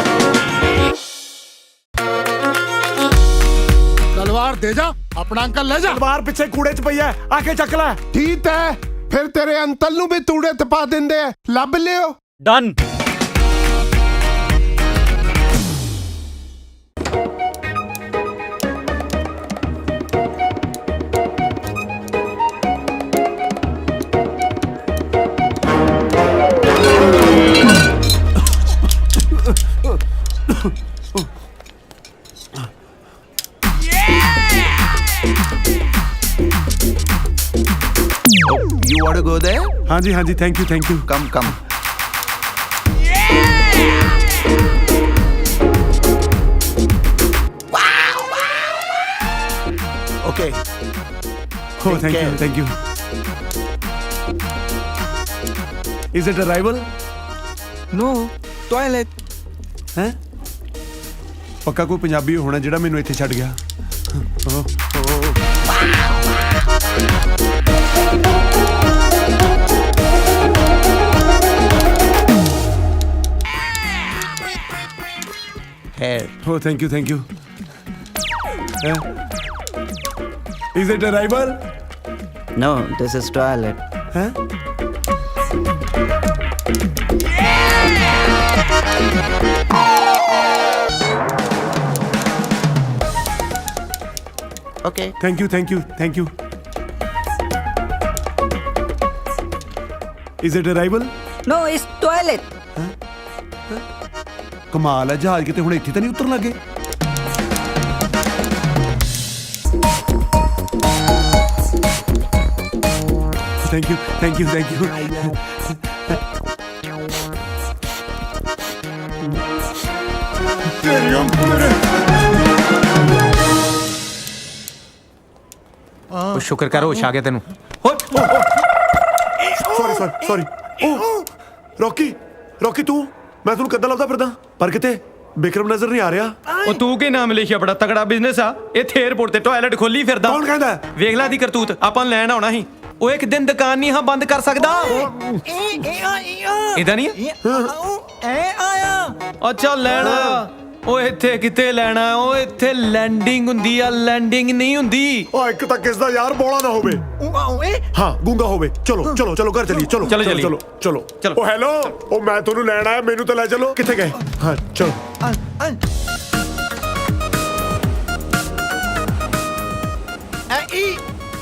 तलवार दे जा, अपना अंकल ले जा। ਤਲਵਾਰ ਪਿੱਛੇ ਕੂੜੇ 'ਚ ਪਈ ਐ, ਆ ਕੇ ਚੱਕ ਲੈ। ठीक है, फिर तेरे अंकल नु भी तूड़े ते पा देंदे आ। लब लियो। Done. You want to go there? ਹਾਂਜੀ ਹਾਂਜੀ thank you thank you. Come, come. Okay. Oh, thank you, thank you. Is it arrival? No, toilet. ਹੈ ਪੱਕਾ ਕੋਈ ਪੰਜਾਬੀ ਹੋਣਾ ਜਿਹੜਾ ਮੈਨੂੰ ਇੱਥੇ ਛੱਡ ਗਿਆ। Hair. Oh, thank you, thank you. Is it arrival? No, this is toilet. ਹੈ Okay. Thank you thank you thank you. Is it arrival? No, it's toilet. ਕਮਾਲ ਹੈ, ਜਹਾਜ਼ ਕਿਤੇ ਹੁਣ ਇੱਥੇ ਤਾਂ ਨਹੀਂ ਉਤਰਨ ਲੱਗੇ। Thank you thank you thank you. ਉਹ ਸ਼ੁਕਰ ਕਰ ਹੋਸ਼ ਆ ਗਿਆ ਤੈਨੂੰ। Sorry sorry sorry. Rocky Rocky ਤੂੰ, ਮੈਂ ਤੁਹਾਨੂੰ ਕਦੋਂ ਲੱਭਦਾ ਫਿਰਦਾ, ਪਰ ਕਿਤੇ ਵਿਕਰਮ ਨਜ਼ਰ ਨਹੀਂ ਆ ਰਿਹਾ। ਉਹ ਤੂੰ ਕੀ ਨਾਮ ਲਿਖਿਆ? ਬੜਾ ਤਗੜਾ ਬਿਜ਼ਨਸ ਆ ਇੱਥੇ, 에어ਪੋਰਟ ਤੇ ਟਾਇਲਟ ਖੋਲੀ ਫਿਰਦਾ। ਕੌਣ ਕਹਿੰਦਾ? ਵੇਖ ਲੈ ਦੀ ਕਰਤੂਤ। ਆਪਾਂ ਨੂੰ ਲੈਣ ਆਉਣਾ ਸੀ, ਉਹ ਇੱਕ ਦਿਨ ਦੁਕਾਨ ਨਹੀਂ ਹਾਂ ਬੰਦ ਕਰ ਸਕਦਾ। ਇਹਦਾ ਨਹੀਂ ਅੱਛਾ ਲੈਣ ਆਇਆ। ਉਹ ਇੱਥੇ ਕਿਤੇ ਲੈਣਾ, ਉਹ ਇੱਥੇ ਲੈਂਡਿੰਗ ਹੁੰਦੀ ਆ, ਲੈਂਡਿੰਗ ਨਹੀਂ ਹੁੰਦੀ। ਓ ਇੱਕ ਤਾਂ ਕਿਸ ਦਾ ਯਾਰ ਬੋਲਾ ਨਾ ਹੋਵੇ। ਹਾਂ ਗੂੰਗਾ ਹੋਵੇ। ਚਲੋ ਚਲੋ ਚਲੋ ਘਰ ਚਲੀਏ। ਚਲੋ ਚਲੋ, ਚਲੀਏ। ਚਲੋ ਚਲੋ ਚਲੋ। ਓ ਹੈਲੋ, ਉਹ ਮੈਂ ਤੁਹਾਨੂੰ ਲੈਣ ਆਇਆ, ਮੈਨੂੰ ਤਾਂ ਲੈ ਚਲੋ। ਕਿੱਥੇ ਗਏ? ਹਾਂ ਚਲੋ।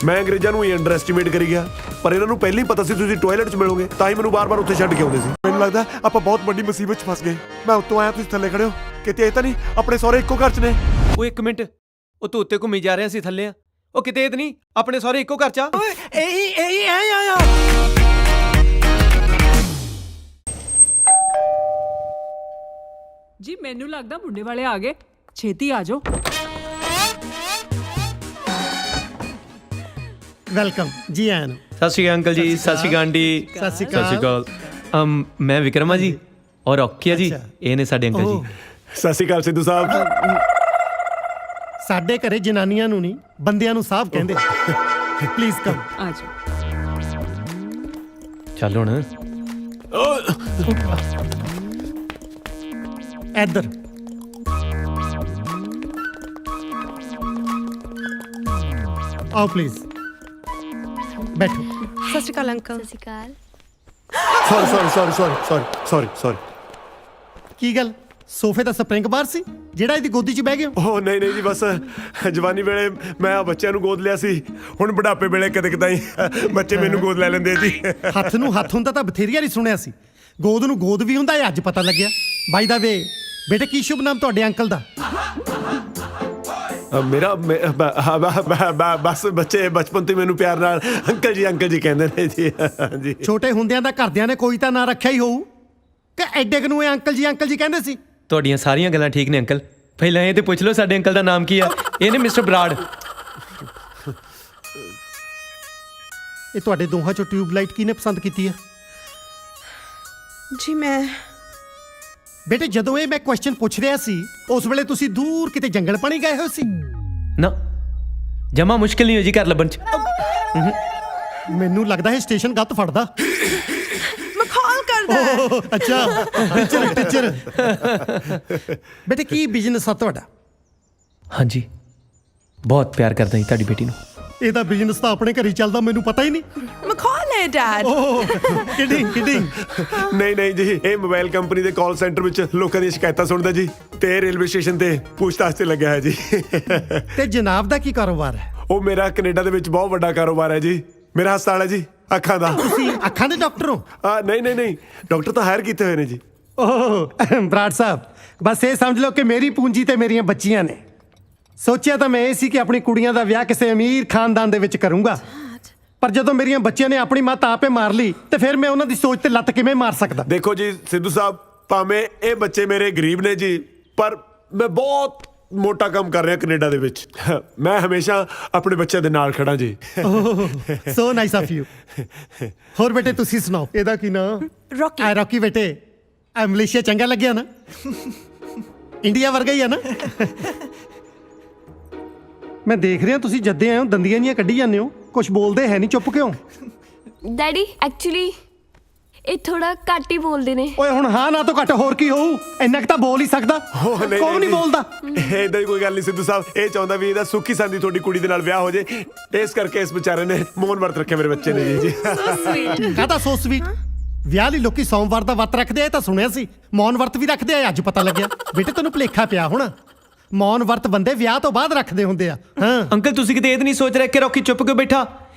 ਮੈਂ ਅੰਗਰੇਜ਼ਾਂ ਨੂੰ ਹੀ ਅੰਡਰ ਐਸਟੀਮੇਟ ਕਰੀ ਗਿਆ, ਪਰ ਇਹਨਾਂ ਨੂੰ ਪਹਿਲਾਂ ਹੀ ਪਤਾ ਸੀ ਤੁਸੀਂ ਟਾਇਲਟ 'ਚ ਮਿਲੋਗੇ, ਤਾਂ ਹੀ ਮੈਨੂੰ ਬਾਰ-ਬਾਰ ਉੱਥੇ ਛੱਡ ਕੇ ਆਉਂਦੇ ਸੀ। ਮੈਨੂੰ ਲੱਗਦਾ ਆਪਾਂ ਬਹੁਤ ਵੱਡੀ ਮੁਸੀਬਤ 'ਚ ਫਸ ਗਏ। ਮੈਂ ਉੱਤੋਂ ਆਇਆ, ਤੁਸੀਂ ਥੱਲੇ ਖੜੇ ਹੋ। ਕਿਤੇ ਇਹ ਤਾਂ ਨਹੀਂ ਆਪਣੇ ਸਹੁਰੇ ਇੱਕੋ ਘਰ 'ਚ ਨੇ? ਉਹ ਇੱਕ ਮਿੰਟ, ਉਹ ਤੂੰ ਉੱਤੇ ਘੁੰਮੀ ਜਾ ਰਿਹਾ ਸੀ, ਥੱਲੇ ਆ। ਉਹ ਕਿਤੇ ਇਹ ਤਾਂ ਨਹੀਂ ਆਪਣੇ ਸਾਰੇ ਇੱਕੋ ਘਰ ਚ ਆ? ਜੀ ਮੈਨੂੰ ਲੱਗਦਾ ਮੁੰਡੇ ਵਾਲੇ ਆ ਗਏ, ਛੇਤੀ ਆ ਜਾਓ। ਵੈਲਕਮ ਜੀ ਆਇਆਂ ਨੂੰ। ਸਤਿ ਸ਼੍ਰੀ ਅਕਾਲ ਅੰਕਲ ਜੀ, ਸਤਿ ਸ਼੍ਰੀ ਅਕਾਲ ਆਂਟੀ। ਸਤਿ ਸ਼੍ਰੀ ਅਕਾਲ। ਮੈਂ ਵਿਕਰਮਾ ਜੀ, ਔਰ ਰੌਕੀ ਆ ਜੀ, ਇਹ ਨੇ ਸਾਡੇ ਅੰਕਲ ਜੀ। ਸਤਿ ਸ਼੍ਰੀ ਅਕਾਲ ਸਿੱਧੂ ਸਾਹਿਬ। ਸਾਡੇ ਘਰੇ ਜਨਾਨੀਆਂ ਨੂੰ ਨਹੀਂ ਬੰਦਿਆਂ ਨੂੰ ਸਾਹਿਬ ਕਹਿੰਦੇ। Please come. ਆ ਜਾਓ। ਚੱਲ ਹੁਣ। ਇੱਧਰ ਆਓ ਪਲੀਜ਼ ਬੈਠੋ। ਸਤਿ ਸ਼੍ਰੀ ਅਕਾਲ ਅੰਕਲ। ਸਤਿ ਸ਼੍ਰੀ ਅਕਾਲ। ਸੌਰੀ। ਕੀ ਗੱਲ ਸੋਫੇ ਦਾ ਸਪਰਿੰਗ ਬਾਰ ਸੀ ਜਿਹੜਾ ਇਹਦੀ ਗੋਦੀ 'ਚ ਬਹਿ ਗਏ ਹੋ? ਓ ਨਹੀਂ ਜੀ, ਬਸ ਜਵਾਨੀ ਵੇਲੇ ਮੈਂ ਬੱਚਿਆਂ ਨੂੰ ਗੋਦ ਲਿਆ ਸੀ, ਹੁਣ ਬੁਢਾਪੇ ਵੇਲੇ ਕਦੇ ਕਦਾਈ ਬੱਚੇ ਮੈਨੂੰ ਗੋਦ ਲੈ ਲੈਂਦੇ ਆ ਜੀ। ਹੱਥ ਨੂੰ ਹੱਥ ਹੁੰਦਾ ਤਾਂ ਬਥੇਰੀਆਂ ਹੀ ਸੁਣਿਆ ਸੀ, ਗੋਦ ਨੂੰ ਗੋਦ ਵੀ ਹੁੰਦਾ, ਇਹ ਅੱਜ ਪਤਾ ਲੱਗਿਆ। ਬਾਈ ਦਾ ਵੇ ਬੇਟੇ, ਕੀ ਸ਼ੁਭ ਨਾਮ ਤੁਹਾਡੇ ਅੰਕਲ ਦਾ? ਮੇਰਾ ਬਸ ਬੱਚੇ ਬਚਪਨ ਤੋਂ ਮੈਨੂੰ ਪਿਆਰ ਨਾਲ ਅੰਕਲ ਜੀ ਕਹਿੰਦੇ ਨੇ ਜੀ। ਜੀ ਛੋਟੇ ਹੁੰਦਿਆਂ ਦਾ ਘਰਦਿਆਂ ਨੇ ਕੋਈ ਤਾਂ ਨਾਂ ਰੱਖਿਆ ਹੀ ਹੋਊ ਕਿ ਐਡੇ ਕੁ ਨੂੰ ਇਹ ਅੰਕਲ ਜੀ ਕਹਿੰਦੇ ਸੀ? ਤੁਹਾਡੀਆਂ ਸਾਰੀਆਂ ਗੱਲਾਂ ਠੀਕ ਨੇ ਅੰਕਲ, ਪਹਿਲਾਂ ਇਹ ਤੇ ਪੁੱਛ ਲਓ ਸਾਡੇ ਅੰਕਲ ਦਾ ਨਾਮ ਕੀ ਆ। ਇਹ ਨੇ ਮਿਸਟਰ ਬਰਾੜ। ਇਹ ਤੁਹਾਡੇ ਦੋਹਾਂ ਚੋਂ ਟਿਊਬਲਾਈਟ ਕਿਹਨੇ ਪਸੰਦ ਕੀਤੀ ਹੈ? ਜੀ ਮੈਂ ਬੇਟੇ ਜਦੋਂ ਇਹ ਮੈਂ ਕੁਐਸਚਨ ਪੁੱਛ ਰਿਹਾ ਸੀ ਉਸ ਵੇਲੇ ਤੁਸੀਂ ਦੂਰ ਕਿਤੇ ਜੰਗਲ ਪਾਣੀ ਗਏ ਹੋਏ ਸੀ? ਨਾ, ਜਮਾ ਮੁਸ਼ਕਿਲ ਨਹੀਂ ਹੋ ਜੀ ਘਰ ਲੱਭਣ ਚ। ਮੈਨੂੰ ਲੱਗਦਾ ਹੈ ਸਟੇਸ਼ਨ ਗੱਤ ਫੜਦਾ। ਮਖੌਲ ਕਰਦਾ ਹੈ। ਓਹ, ਅੱਛਾ ਟੀਚਰ। ਬੇਟੇ ਕੀ ਬਿਜ਼ਨਸ ਆ ਤੁਹਾਡਾ? ਹਾਂਜੀ, ਬਹੁਤ ਪਿਆਰ ਕਰਦਾ ਜੀ ਤੁਹਾਡੀ ਬੇਟੀ ਨੂੰ। ਇਹਦਾ ਬਿਜ਼ਨਸ ਤਾਂ ਆਪਣੇ ਘਰ ਹੀ ਚੱਲਦਾ, ਮੈਨੂੰ ਪਤਾ ਹੀ ਨਹੀਂ। ਮਖੌਲ ਹੈ ਡੈਡ। ਓਹ ਕਿਡਿੰਗ। ਨਹੀਂ ਜੀ, ਇਹ ਮੋਬਾਈਲ ਕੰਪਨੀ ਦੇ ਕਾਲ ਸੈਂਟਰ ਵਿੱਚ ਲੋਕਾਂ ਦੀਆਂ ਸ਼ਿਕਾਇਤਾਂ ਸੁਣਦਾ ਜੀ, ਤੇ ਰੇਲਵੇ ਸਟੇਸ਼ਨ ਤੇ ਪੁੱਛਤਾਛ ਤੇ ਲੱਗਿਆ ਹੈ ਜੀ। ਤੇ ਜਨਾਬ ਦਾ ਕੀ ਕਾਰੋਬਾਰ ਹੈ? ਉਹ ਮੇਰਾ ਕੈਨੇਡਾ ਦੇ ਵਿੱਚ ਬਹੁਤ ਵੱਡਾ ਕਾਰੋਬਾਰ ਹੈ ਜੀ। ਮੇਰਾ ਹਸਪਤਾਲ ਹੈ ਜੀ ਅੱਖਾਂ ਦਾ। ਤੁਸੀਂ ਅੱਖਾਂ ਦੇ ਡਾਕਟਰ ਹੋ? ਨਹੀਂ, ਡਾਕਟਰ ਤਾਂ ਹਾਇਰ ਕੀਤੇ ਹੋਏ ਨੇ ਜੀ। ਓਹ ਬਰਾੜ ਸਾਹਿਬ, ਬਸ ਇਹ ਸਮਝ ਲਓ ਕਿ ਮੇਰੀ ਪੂੰਜੀ ਤੇ ਮੇਰੀਆਂ ਬੱਚੀਆਂ ਨੇ। ਸੋਚਿਆ ਤਾਂ ਮੈਂ ਇਹ ਸੀ ਕਿ ਆਪਣੀ ਕੁੜੀਆਂ ਦਾ ਵਿਆਹ ਕਿਸੇ ਅਮੀਰ ਖਾਨਦਾਨ ਦੇ ਵਿੱਚ ਕਰੂੰਗਾ, ਪਰ ਜਦੋਂ ਮੇਰੀਆਂ ਬੱਚੀਆਂ ਨੇ ਆਪਣੀ ਮਾਂ ਆਪੇ ਮਾਰ ਲਈ ਤੇ ਫਿਰ ਮੈਂ ਉਹਨਾਂ ਦੀ ਸੋਚ ਤੇ ਲੱਤ ਕਿਵੇਂ ਮਾਰ ਸਕਦਾ? ਦੇਖੋ ਜੀ ਸਿੱਧੂ ਸਾਹਿਬ, ਭਾਵੇਂ ਇਹ ਬੱਚੇ ਮੇਰੇ ਗਰੀਬ ਨੇ ਜੀ, ਪਰ ਮੈਂ ਬਹੁਤ ਮੋਟਾ ਕੰਮ ਕਰ ਰਿਹਾ ਕੈਨੇਡਾ ਦੇ ਵਿੱਚ। ਮੈਂ ਹਮੇਸ਼ਾ ਆਪਣੇ ਬੱਚਿਆਂ ਦੇ ਨਾਲ ਖੜਾ ਜੀ। So nice of you. ਹੋਰ ਬੇਟੇ ਤੁਸੀਂ ਸੁਣਾਓ, ਇਹਦਾ ਕੀ ਨਾਮ? ਰੌਕੀ। ਰੌਕੀ ਬੇਟੇ, ਆ ਮਲੇਸ਼ੀਆ ਚੰਗਾ ਲੱਗਿਆ ਨਾ? ਇੰਡੀਆ ਵਰਗਾ ਹੀ ਆ ਨਾ? ਮੈਂ ਦੇਖ ਰਿਹਾ ਤੁਸੀਂ ਜੱਦੇ ਆਏ ਹੋ ਦੰਦੀਆਂ ਜੀਆਂ ਕੱਢੀ ਜਾਂਦੇ ਹੋ, ਕੁਝ ਬੋਲਦੇ ਹੈ ਨਹੀਂ, ਚੁੱਪ ਕਿਉਂ? ਡੈਡੀ ਐਕਚੁਅਲੀ ਇਹ ਥੋੜਾ ਘੱਟ ਹੀ ਬੋਲਦੇ ਨੇ। ਓਏ ਹੁਣ ਹਾਂ ਨਾ ਤੋਂ ਘੱਟ ਹੋਰ ਕੀ ਹੋਊ, ਇੰਨਾ ਕੁ ਤਾਂ ਬੋਲ ਹੀ ਸਕਦਾ। ਕੌਣ ਨਹੀਂ ਬੋਲਦਾ? ਏਦਾਂ ਦੀ ਕੋਈ ਗੱਲ ਨਹੀਂ ਸਿੱਧੂ ਸਾਹਿਬ, ਇਹ ਚਾਹੁੰਦਾ ਵੀ ਇਹਦਾ ਸੁੱਖੀ ਸੰਦੀ ਤੁਹਾਡੀ ਕੁੜੀ ਦੇ ਨਾਲ ਵਿਆਹ ਹੋ ਜੇ, ਇਸ ਕਰਕੇ ਇਸ ਵਿਚਾਰੇ ਨੇ ਮੌਨ ਵਰਤ ਰੱਖਿਆ ਮੇਰੇ ਬੱਚੇ ਨੇ ਜੀ। ਕਾਹਦਾ ਸੋ ਸਵੀਟ? ਵਿਆਹ ਲਈ ਲੋਕੀ ਸੋਮਵਾਰ ਦਾ ਵਰਤ ਰੱਖਦੇ ਆ, ਇਹ ਤਾਂ ਸੁਣਿਆ ਸੀ। ਮੌਨ ਵਰਤ ਵੀ ਰੱਖਦੇ ਆ, ਅੱਜ ਪਤਾ ਲੱਗਿਆ। ਬੇਟੇ ਤੈਨੂੰ ਭੁਲੇਖਾ ਪਿਆ ਹੋਣਾ, ਮੌਨ ਵਰਤ ਬੰਦੇ ਵਿਆਹ ਤੋਂ ਬਾਅਦ ਰੱਖਦੇ ਹੁੰਦੇ ਆ। ਹਾਂ ਅੰਕਲ, ਤੁਸੀਂ ਕਿਤੇ ਇਹ ਤਾਂ ਨਹੀਂ ਸੋਚ ਰਹੇ ਕਿ ਰੌਕੀ ਚੁੱਪ ਕਿਉਂ ਬੈਠਾ?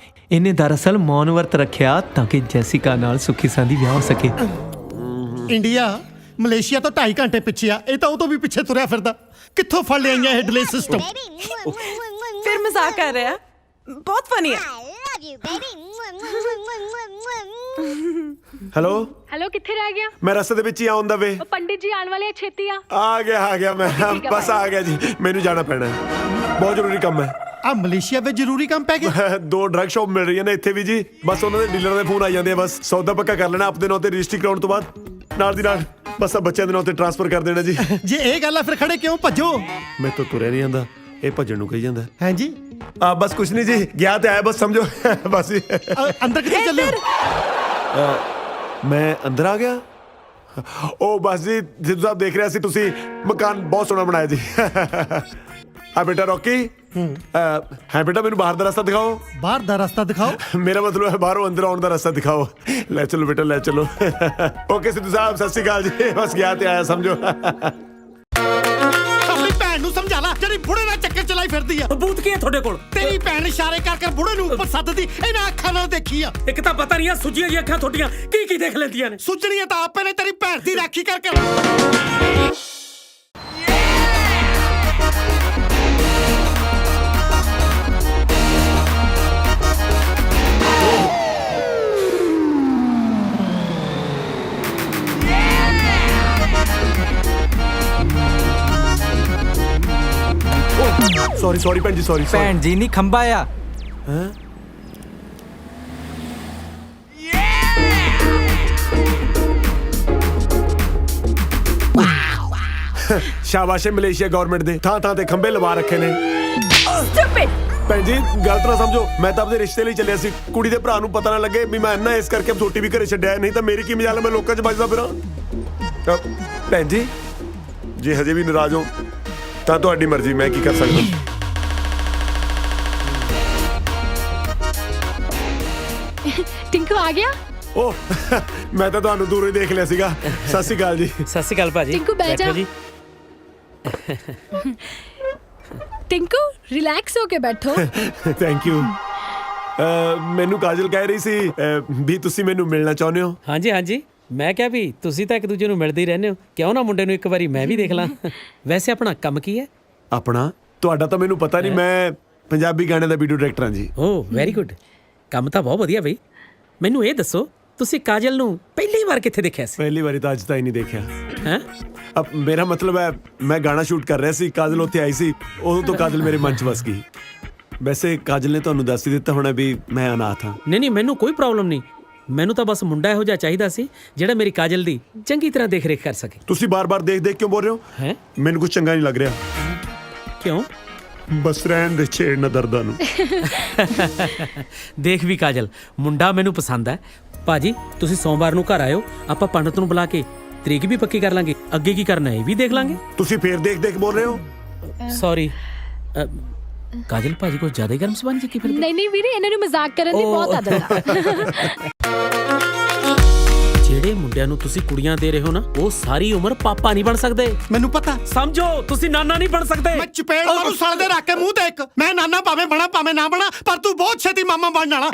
ਇਹਨੇ ਦਰਅਸਲ ਮੌਨ ਵਰਤ ਰੱਖਿਆ ਤਾਂ ਕਿ ਜੈਸਿਕਾ ਨਾਲ ਸੁੱਖੀ ਸਾਂਦੀ ਵਿਆਹ ਹੋ ਸਕੇ। ਇੰਡੀਆ ਮਲੇਸ਼ੀਆ ਤੋਂ 2.5 ਘੰਟੇ ਪਿੱਛੇ ਆ, ਇਹ ਤਾਂ ਉਹ ਤੋਂ ਵੀ ਪਿੱਛੇ ਤੁਰਿਆ ਫਿਰਦਾ। ਕਿੱਥੋਂ ਫੜ ਲਿਆਈਆਂ ਇਹ ਡਿਲੇ ਸਿਸਟਮ? ਫਿਰ ਮਜ਼ਾਕ ਕਰ ਰਿਹਾ, ਬਹੁਤ ਫਨੀ ਹੈ। ਹੈਲੋ, ਕਿੱਥੇ ਰਹਿ ਗਿਆ? ਮੈਂ ਰਸਤੇ ਦੇ ਵਿੱਚ ਹੀ ਆਉਣ ਦਾ ਵੇ। ਉਹ ਪੰਡਿਤ ਜੀ ਆਉਣ ਵਾਲੇ ਆ, ਛੇਤੀ ਆ। ਆ ਗਿਆ ਮੈਂ, ਬਸ ਆ ਗਿਆ ਜੀ। ਮੈਨੂੰ ਜਾਣਾ ਪੈਣਾ ਹੈ, ਬਹੁਤ ਜ਼ਰੂਰੀ ਕੰਮ ਹੈ। ਆ ਮਲੇਸ਼ੀਆ ਵਿੱਚ ਜ਼ਰੂਰੀ ਕੰਮ ਪੈ ਗਿਆ? 2 ਡਰੱਗ ਸ਼ਾਪ ਮਿਲ ਰਹੀਆਂ ਨੇ ਇੱਥੇ ਵੀ ਜੀ, ਬਸ ਉਹਨਾਂ ਦੇ ਡੀਲਰ ਦੇ ਫੋਨ ਆ ਜਾਂਦੇ ਆ। ਬਸ ਸੌਦਾ ਪੱਕਾ ਕਰ ਲੈਣਾ, ਆਪਣੇ ਨਾਂ ਤੇ ਰਜਿਸਟਰੀ ਕਰਾਉਣ ਤੋਂ ਬਾਅਦ ਨਾਲ ਦੀ ਨਾਲ ਬਸ ਆ ਬੱਚਿਆਂ ਦੇ ਨਾਂ ਤੇ ਟ੍ਰਾਂਸਫਰ ਕਰ ਦੇਣਾ ਜੀ। ਜੇ ਇਹ ਗੱਲ ਆ ਫਿਰ ਖੜੇ ਕਿਉਂ ਭੱਜੋ? ਮੈਂ ਤਾਂ ਤੁਰਿਆ ਨਹੀਂ ਜਾਂਦਾ, ਇਹ ਭੱਜਣ ਨੂੰ ਕਹੀ ਜਾਂਦਾ। ਹੈਂ ਜੀ? ਬਸ ਕੁਛ ਨਹੀਂ ਜੀ, ਗਿਆ ਤੇ ਆਇਆ, ਬਸ ਸਮਝੋ। ਬਸ ਜੀ। ਅੰਦਰ ਕਿੱਥੇ ਚੱਲੇ ਹੋ? ਮੈਂ ਅੰਦਰ ਆ ਗਿਆ। ਉਹ ਬਸ ਜੀ, ਜਿੱਦੋਂ ਸਾਹਿਬ ਦੇਖ ਰਿਹਾ ਸੀ ਤੁਸੀਂ ਮਕਾਨ ਬਹੁਤ ਸੋਹਣਾ ਬਣਾਇਆ ਜੀ। ਆ ਬੇਟਾ ਰੌਕੀ, ਹੈ ਬੇਟਾ ਮੈਨੂੰ ਬਾਹਰ ਦਾ ਰਸਤਾ ਦਿਖਾਓ। ਬਾਹਰ ਦਾ ਰਸਤਾ ਦਿਖਾਓ? ਮੇਰਾ ਮਤਲਬ ਹੈ ਬਾਹਰੋਂ ਅੰਦਰ ਆਉਣ ਦਾ ਰਸਤਾ ਦਿਖਾਓ। ਲੈ ਚਲੋ ਬੇਟਾ, ਲੈ ਚਲੋ। ਓਕੇ ਸਿੱਧੂ ਸਾਹਿਬ, ਸਤਿ ਸ਼੍ਰੀ ਅਕਾਲ ਜੀ। ਬਸ ਗਿਆ ਤੇ ਆਇਆ ਸਮਝੋ। ਆਪਣੀ ਭੈਣ ਨੂੰ ਸਮਝਾ ਲੈ ਜਿਹੜੀ ਬੁੜੇ ਨਾਲ ਚੱਕਰ ਚਲਾਈ ਫਿਰਦੀ ਆ। ਬੂਤ ਕੀ ਹੈ ਤੁਹਾਡੇ ਕੋਲ? ਤੇਰੀ ਭੈਣ ਇਸ਼ਾਰੇ ਕਰ ਬੁੜੇ ਨੂੰ ਉੱਪਰ ਸੱਦਦੀ, ਇਹਨਾਂ ਅੱਖਾਂ ਨਾਲ ਦੇਖੀ ਆ। ਇੱਕ ਤਾਂ ਪਤਾ ਨਹੀਂ ਆ ਸੁੱਜੀਆਂ ਜੀ ਅੱਖਾਂ ਤੁਹਾਡੀਆਂ ਕੀ ਦੇਖ ਲੈਂਦੀਆਂ ਨੇ। ਸੁੱਜਣੀਆਂ ਤਾਂ ਆਪੇ ਨੇ, ਤੇਰੀ ਭੈਣ ਦੀ ਰਾਖੀ ਕਰਕੇ। ਸੌਰੀ ਭੈਣ ਜੀ, ਸੌਰੀ। ਭੈਣ ਜੀ ਨਹੀਂ, ਖੰਭਾ ਆ। ਸ਼ਾਬਾਸ਼ ਏ ਮਲੇਸ਼ੀਆ ਗਵਰਨਮੈਂਟ ਦੇ, ਥਾਂ ਥਾਂ ਤੇ ਖੰਭੇ ਲਵਾ ਰੱਖੇ ਨੇ। Stupid! ਭੈਣ ਜੀ ਗਲਤ ਨਾ ਸਮਝੋ, ਮੈਂ ਤਾਂ ਆਪਦੇ ਰਿਸ਼ਤੇ ਲਈ ਚੱਲਿਆ ਸੀ। ਕੁੜੀ ਦੇ ਭਰਾ ਨੂੰ ਪਤਾ ਨਾ ਲੱਗੇ ਵੀ ਮੈਂ ਇੰਨਾ, ਇਸ ਕਰਕੇ ਛੋਟੀ ਵੀ ਘਰੇ ਛੱਡਿਆ, ਨਹੀਂ ਤਾਂ ਮੇਰੀ ਕੀ ਮਜਾਲ, ਮੈਂ ਲੋਕਾਂ 'ਚ ਵੱਜਦਾ ਫਿਰਾਂ। ਭੈਣ ਜੀ ਜੇ ਹਜੇ ਵੀ ਨਾਰਾਜ਼ ਹੋ ਤਾਂ ਤੁਹਾਡੀ ਮਰਜ਼ੀ, ਮੈਂ ਕੀ ਕਰ ਸਕਦਾ। टिंकू आ गया? ਓ ਮੈਂ ਤਾਂ ਤੁਹਾਨੂੰ ਦੂਰੋਂ ਹੀ ਦੇਖ ਲਿਆ ਸੀਗਾ। ਸਤਿ ਸ਼੍ਰੀ ਅਕਾਲ ਜੀ। ਸਤਿ ਸ਼੍ਰੀ ਅਕਾਲ ਭਾਜੀ टिंकू बैठ जा। ਜੀ टिंकू रिलैक्स होके बैठो। Thank you. ਮੈਨੂੰ ਕਾਜਲ ਕਹਿ ਰਹੀ ਸੀ ਵੀ ਤੁਸੀਂ ਮੈਨੂੰ ਮਿਲਣਾ ਚਾਹੁੰਦੇ ਹੋ। ਹਾਂਜੀ ਹਾਂਜੀ, ਮੈਂ ਕਿਹਾ ਵੀ ਤੁਸੀਂ ਤਾਂ ਇੱਕ ਦੂਜੇ ਨੂੰ ਮਿਲਦੇ ਹੀ ਰਹਿੰਦੇ ਹੋ, ਕਿਉਂ ਨਾ ਮੁੰਡੇ ਨੂੰ ਇੱਕ ਵਾਰੀ ਮੈਂ ਵੀ ਦੇਖ ਲਾਂ। ਵੈਸੇ ਆਪਣਾ ਕੰਮ ਕੀ ਹੈ? ਆਪਣਾ ਤੁਹਾਡਾ ਤਾਂ ਮੈਨੂੰ ਪਤਾ ਨਹੀਂ, ਮੈਂ ਪੰਜਾਬੀ ਗਾਣੇ ਦਾ ਵੀਡੀਓ ਡਾਇਰੈਕਟਰ ਹਾਂ ਜੀ। ਓ ਵੈਰੀ ਗੁੱਡ, ਕੰਮ ਤਾਂ ਬਹੁਤ ਵਧੀਆ ਬਈ। ਮੈਨੂੰ ਇਹ ਦੱਸੋ ਤੁਸੀਂ ਕਾਜਲ ਨੂੰ ਪਹਿਲੀ ਵਾਰ ਕਿੱਥੇ ਦੇਖਿਆ ਸੀ? ਪਹਿਲੀ ਵਾਰੀ ਤਾਂ ਅੱਜ ਤਾਈਂ ਨਹੀਂ ਦੇਖਿਆ। ਹੈਂ? ਅਬ ਮੇਰਾ ਮਤਲਬ ਹੈ ਮੈਂ ਗਾਣਾ ਸ਼ੂਟ ਕਰ ਰਿਹਾ ਸੀ, ਕਾਜਲ ਉੱਥੇ ਆਈ ਸੀ, ਉਦੋਂ ਤੋਂ ਕਾਜਲ ਮੇਰੇ ਮਨ 'ਚ ਵਸ ਗਈ। ਵੈਸੇ ਕਾਜਲ ਨੇ ਤੁਹਾਨੂੰ ਦੱਸ ਹੀ ਦਿੱਤਾ ਹੋਣਾ ਵੀ ਮੈਂ ਅਨਾਥ ਹਾਂ। ਨਹੀਂ ਨਹੀਂ, ਮੈਨੂੰ ਕੋਈ ਪ੍ਰੋਬਲਮ ਨਹੀਂ। ਮੈਨੂੰ ਤਾਂ ਬਸ ਮੁੰਡਾ ਇਹੋ ਜਿਹਾ ਚਾਹੀਦਾ ਸੀ ਜਿਹੜਾ ਮੇਰੀ ਕਾਜਲ ਦੀ ਚੰਗੀ ਤਰ੍ਹਾਂ ਦੇਖ ਰੇਖ ਕਰ ਸਕੇ। ਤੁਸੀਂ ਬਾਰ-ਬਾਰ ਦੇਖ ਕਿਉਂ ਬੋਲ ਰਹੇ ਹੋ? ਹੈ ਮੈਨੂੰ ਕੁਝ ਚੰਗਾ ਨਹੀਂ ਲੱਗ ਰਿਹਾ। ਕਿਉਂ? ਬਸ ਰਹਿਣ ਦੇ, ਛੇੜ ਨਾ ਦਰਦਾਂ ਨੂੰ। ਦੇਖ ਵੀ ਕਾਜਲ, ਮੁੰਡਾ ਮੈਨੂੰ ਪਸੰਦ ਹੈ। ਭਾਜੀ ਤੁਸੀਂ ਸੋਮਵਾਰ ਨੂੰ ਘਰ ਆਇਓ, ਆਪਾਂ ਪੰਡਤ ਨੂੰ ਬੁਲਾ ਕੇ ਤਰੀਕ ਵੀ ਪੱਕੀ ਕਰ ਲਾਂਗੇ, ਅੱਗੇ ਕੀ ਕਰਨਾ ਇਹ ਵੀ ਦੇਖ ਲਾਂਗੇ। ਤੁਸੀਂ ਫੇਰ ਦੇਖ ਬੋਲ ਰਹੇ ਹੋ? ਸੌਰੀ ਕਾਜਲ, ਭਾਜੀ ਕੋਈ ਜ਼ਿਆਦਾ ਹੀ ਗਰਮ ਸਬੰਧ ਕੀ ਫਿਰ? नहीं नहीं वीरे, इन्हां नूं मजाक करन दी बहुत आदत आ। ਜਿਹੜੇ ਮੁੰਡਿਆਂ ਨੂੰ ਤੁਸੀਂ ਕੁੜੀਆਂ ਦੇ ਰਹੇ ਹੋ ਨਾ, ਉਹ ਸਾਰੀ ਉਮਰ ਪਾਪਾ ਨਹੀਂ ਬਣ ਸਕਦੇ। ਮੈਨੂੰ ਪਤਾ, ਸਮਝੋ, ਤੁਸੀਂ ਨਾਨਾ ਨਹੀਂ ਬਣ ਸਕਦੇ। ਮੈਂ ਚਪੇੜ ਮਾਰੂ ਸਾਲੇ ਦੇ ਰੱਖ ਕੇ ਮੂੰਹ ਤੇ ਇੱਕ। ਮੈਂ ਨਾਨਾ ਭਾਵੇਂ ਬਣਾ ਭਾਵੇਂ ਨਾ ਬਣਾ, ਪਰ ਤੂੰ ਬਹੁਤ ਛੇਤੀ ਮਾਮਾ ਬਣ ਜਾਣਾ।